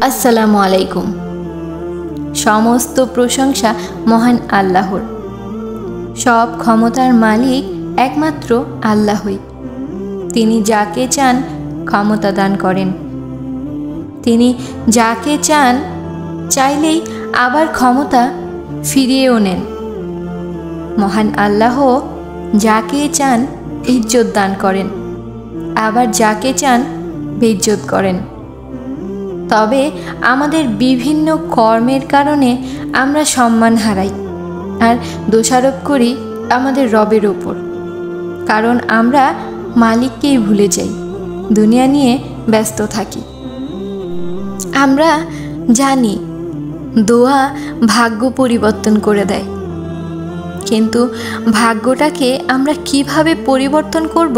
আসসালামু আলাইকুম। সমস্ত প্রশংসা মহান আল্লাহর। সব ক্ষমতার মালিক একমাত্র আল্লাহই। তিনি যাকে চান ক্ষমতা দান করেন, তিনি যাকে চান চাইলেই আবার ক্ষমতা ফিরিয়েও নেন। মহান আল্লাহ যাকে চান ইজ্জত দান করেন, আবার যাকে চান বেইজ্জত করেন। তবে আমাদের বিভিন্ন কর্মের কারণে আমরা সম্মান হারাই আর দোষারোপ করি আমাদের রবের ওপর, কারণ আমরা মালিককেই ভুলে যাই, দুনিয়া নিয়ে ব্যস্ত থাকি। আমরা জানি দোয়া ভাগ্য পরিবর্তন করে দেয়, কিন্তু ভাগ্যটাকে আমরা কিভাবে পরিবর্তন করব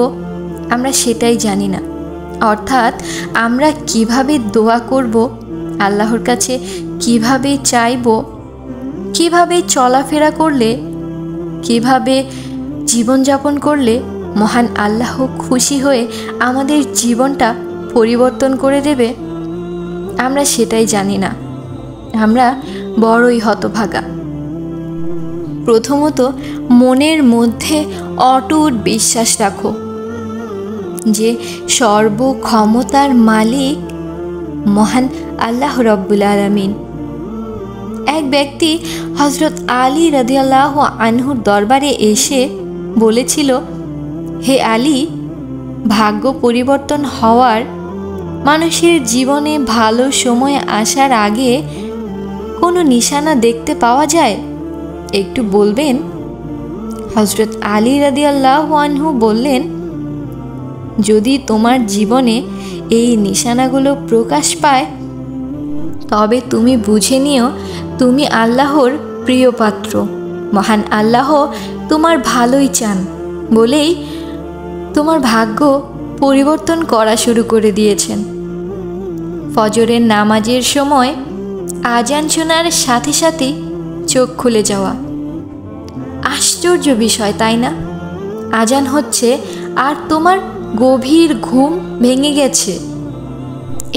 আমরা সেটাই জানি না। অর্থাৎ আমরা কিভাবে দোয়া করব, আল্লাহর কাছে কিভাবে চাইব, কিভাবে চলাফেরা করলে, কিভাবে জীবনযাপন করলে মহান আল্লাহ খুশি হয়ে আমাদের জীবনটা পরিবর্তন করে দেবে, আমরা সেটাই জানি না। আমরা বড়ই হতভাগা। প্রথমত মনের মধ্যে অটুট বিশ্বাস রাখো যে সর্বক্ষমতার মালিক মহান আল্লাহ রব্বুল আলামিন। এক ব্যক্তি হযরত আলী রাদিয়াল্লাহু আনহুর দরবারে এসে বলেছিল, হে আলী, ভাগ্য পরিবর্তন হওয়ার, মানুষের জীবনে ভালো সময় আসার আগে কোনো নিশানা দেখতে পাওয়া যায়? একটু বলবেন? হযরত আলী রাদিয়াল্লাহু আনহু বললেন, যদি তোমার জীবনে এই নিশানাগুলো প্রকাশ পায় তবে তুমি বুঝে নিও তুমি আল্লাহর প্রিয় পাত্র। মহান আল্লাহ তোমার ভালোই চান বলেই তোমার ভাগ্য পরিবর্তন করা শুরু করে দিয়েছেন। ফজরের নামাজের সময় আজান শোনার সাথে সাথে চোখ খুলে যাওয়া আশ্চর্য বিষয়, তাই না? আজান হচ্ছে আর তোমার গভীর ঘুম ভেঙে গেছে।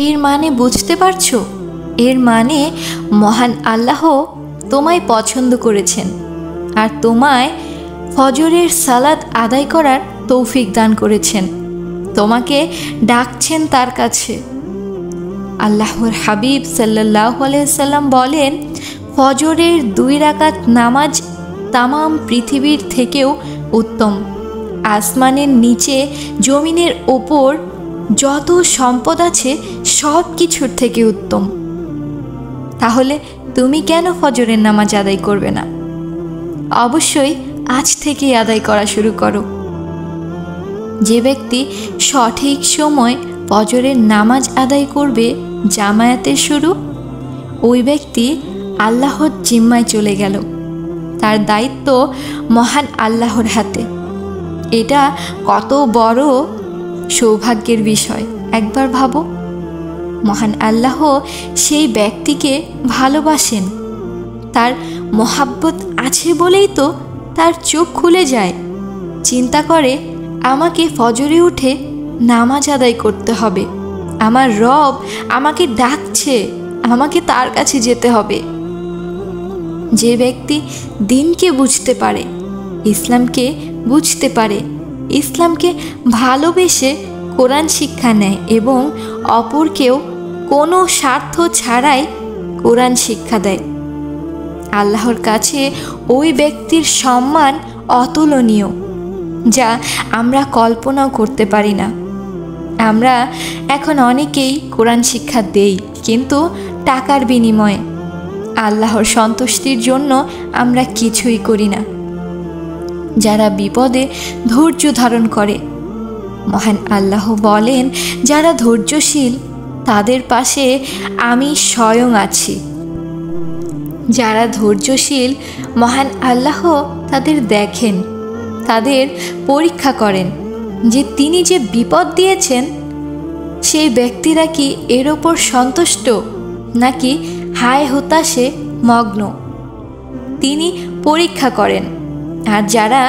এর মানে বুঝতে পারছো? এর মানে মহান আল্লাহ তোমায় পছন্দ করেছেন আর তোমায় ফজরের সালাত আদায় করার তৌফিক দান করেছেন, তোমাকে ডাকছেন তার কাছে। আল্লাহর হাবিব সাল্লাল্লাহু আলাইহি সাল্লাম বলেন, ফজরের 2 রাকাত নামাজ তামাম পৃথিবীর থেকেও উত্তম। আসমানের নিচে জমিনের ওপর যত সম্পদ আছে সব কিছুর থেকে উত্তম। তাহলে তুমি কেন ফজরের নামাজ আদায় করবে না? অবশ্যই আজ থেকেই আদায় করা শুরু করো। যে ব্যক্তি সঠিক সময় ফজরের নামাজ আদায় করবে, জামায়াতের শুরু, ওই ব্যক্তি আল্লাহর জিম্মায় চলে গেল। তার দায়িত্ব মহান আল্লাহর হাতে। এটা কত বড় সৌভাগ্যের বিষয় একবার ভাবো। মহান আল্লাহ সেই ব্যক্তিকে ভালোবাসেন, তার মহাব্বত আছে বলেই তো তার চোখ খুলে যায়। চিন্তা করে, আমাকে ফজরে উঠে নামাজ আদায় করতে হবে, আমার রব আমাকে ডাকছে, আমাকে তার কাছে যেতে হবে। যে ব্যক্তি দিনকে বুঝতে পারে, ইসলামকে বুঝতে পারে, ইসলামকে ভালোবেসে কোরআন শিক্ষা নেয় এবং অপরকেও কোনো স্বার্থ ছাড়াই কোরআন শিক্ষা দেয়, আল্লাহর কাছে ওই ব্যক্তির সম্মান অতুলনীয়, যা আমরা কল্পনাও করতে পারি না। আমরা এখন অনেকেই কোরআন শিক্ষা দেই, কিন্তু টাকার বিনিময়ে। আল্লাহর সন্তুষ্টির জন্য আমরা কিছুই করি না। যারা বিপদে ধৈর্য ধারণ করে, মহান আল্লাহ বলেন, যারা ধৈর্যশীল তাদের পাশে আমি স্বয়ং আছি। যারা ধৈর্যশীল মহান আল্লাহ তাদের দেখেন, তাদের পরীক্ষা করেন যে তিনি যে বিপদ দিয়েছেন সেই ব্যক্তিরা কি এর ওপর সন্তুষ্ট নাকি হায় হতাশে মগ্ন, তিনি পরীক্ষা করেন। আর যারা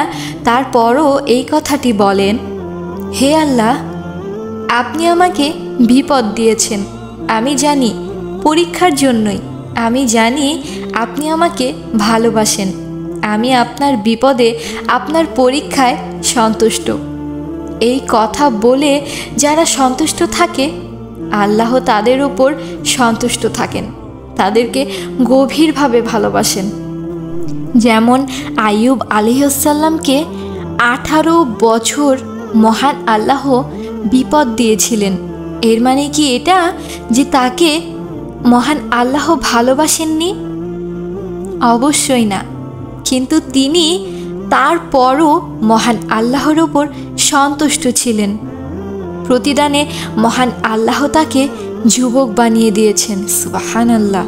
তারপরও এই কথাটি বলেন, হে আল্লাহ, আপনি আমাকে বিপদ দিয়েছেন, আমি জানি পরীক্ষার জন্যই। আমি জানি আপনি আমাকে ভালোবাসেন। আমি আপনার বিপদে, আপনার পরীক্ষায় সন্তুষ্ট। এই কথা বলে যারা সন্তুষ্ট থাকে, আল্লাহ তাদের উপর সন্তুষ্ট থাকেন, তাদেরকে গভীরভাবে ভালোবাসেন। যেমন আইয়ুব আলাইহিসসালামকে 18 বছর মহান আল্লাহ বিপদ দিয়েছিলেন। এর মানে কি এটা যে তাকে মহান আল্লাহ ভালোবাসেননি? অবশ্যই না। কিন্তু তিনি তারপরও মহান আল্লাহর ওপর সন্তুষ্ট ছিলেন। প্রতিদানে মহান আল্লাহ তাকে যুবক বানিয়ে দিয়েছেন, সুবহানাল্লাহ।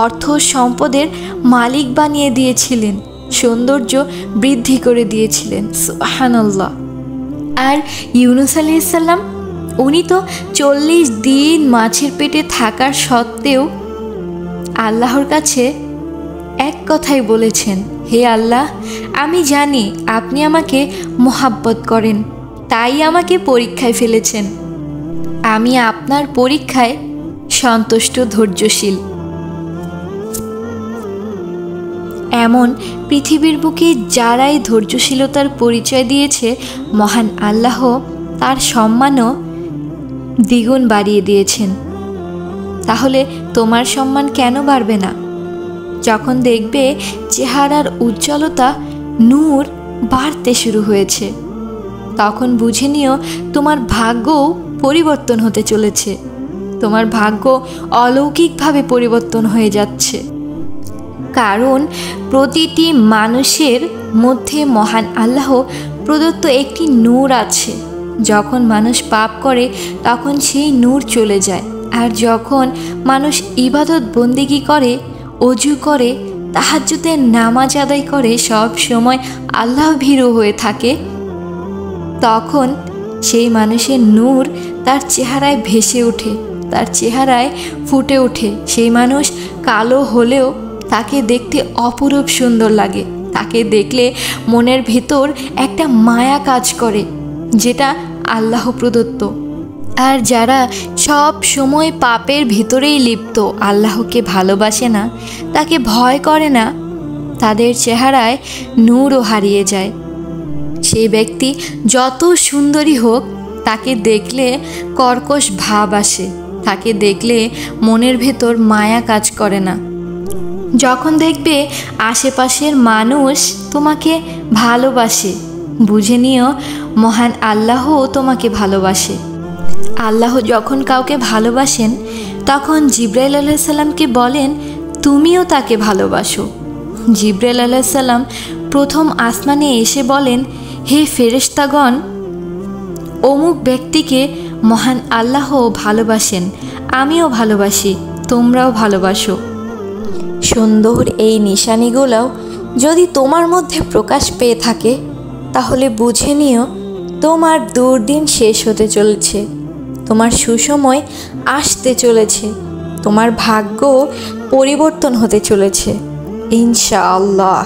অর্থ সম্পদের মালিক বানিয়ে দিয়েছিলেন, সৌন্দর্য বৃদ্ধি করে দিয়েছিলেন, সুবহানাল্লাহ। আর ইউনুস আলাইহিস সালাম, উনি তো 40 দিন মাছের পেটে থাকার সত্ত্বেও আল্লাহর কাছে এক কথাই বলেছেন, হে আল্লাহ, আমি জানি আপনি আমাকে মোহাব্বত করেন, তাই আমাকে পরীক্ষায় ফেলেছেন। আমি আপনার পরীক্ষায় সন্তুষ্ট, ধৈর্যশীল। এমন পৃথিবীর বুকে যারাই ধৈর্যশীলতার পরিচয় দিয়েছে, মহান আল্লাহ তার সম্মানও দ্বিগুণ বাড়িয়ে দিয়েছেন। তাহলে তোমার সম্মান কেন বাড়বে না? যখন দেখবে চেহারার উজ্জ্বলতা, নূর বাড়তে শুরু হয়েছে, তখন বুঝে নিও তোমার ভাগ্যও পরিবর্তন হতে চলেছে। তোমার ভাগ্য অলৌকিকভাবে পরিবর্তন হয়ে যাচ্ছে। কারণ প্রতিটি মানুষের মধ্যে মহান আল্লাহ প্রদত্ত একটি নূর আছে। যখন মানুষ পাপ করে তখন সেই নূর চলে যায়। আর যখন মানুষ ইবাদত বন্দেগী করে, অজু করে, তাহাজ্জুদের নামাজ আদায় করে, সব সময় আল্লাহ ভীরু হয়ে থাকে, তখন সেই মানুষের নূর তার চেহারায় ভেসে ওঠে, তার চেহারায় ফুটে ওঠে। সেই মানুষ কালো হলেও তাকে দেখতে অপরূপ সুন্দর লাগে। তাকে দেখলে মনের ভিতর একটা মায়া কাজ করে, যেটা আল্লাহ প্রদত্ত। আর যারা সব সময় পাপের ভিতরেই লিপ্ত, আল্লাহকে ভালোবাসে না, তাকে ভয় করে না, তাদের চেহারায় নূরও হারিয়ে যায়। সেই ব্যক্তি যত সুন্দরী হোক, তাকে দেখলে কর্কশ ভাব আসে, তাকে দেখলে মনের ভেতর মায়া কাজ করে না। যখন দেখবে আশেপাশের মানুষ তোমাকে ভালোবাসে, বুঝে নিও মহান আল্লাহও তোমাকে ভালোবাসে। আল্লাহ যখন কাউকে ভালোবাসেন, তখন জিবরাইল আলাইহিস সালামকে বলেন, তুমিও তাকে ভালোবাসো। জিবরাইল আলাইহিস সালাম প্রথম আসমানে এসে বলেন, হে ফেরেশতাগণ, অমুক ব্যক্তিকে মহান আল্লাহ ভালোবাসেন, আমিও ভালোবাসি, তোমরাও ভালোবাসো। সুন্দর এই নিশানিগুলোও যদি তোমার মধ্যে প্রকাশ পেয়ে থাকে, তাহলে বুঝে নিও তোমার দুর্দিন শেষ হতে চলেছে, তোমার সুসময় আসতে চলেছে, তোমার ভাগ্য পরিবর্তন হতে চলেছে ইনশাআল্লাহ।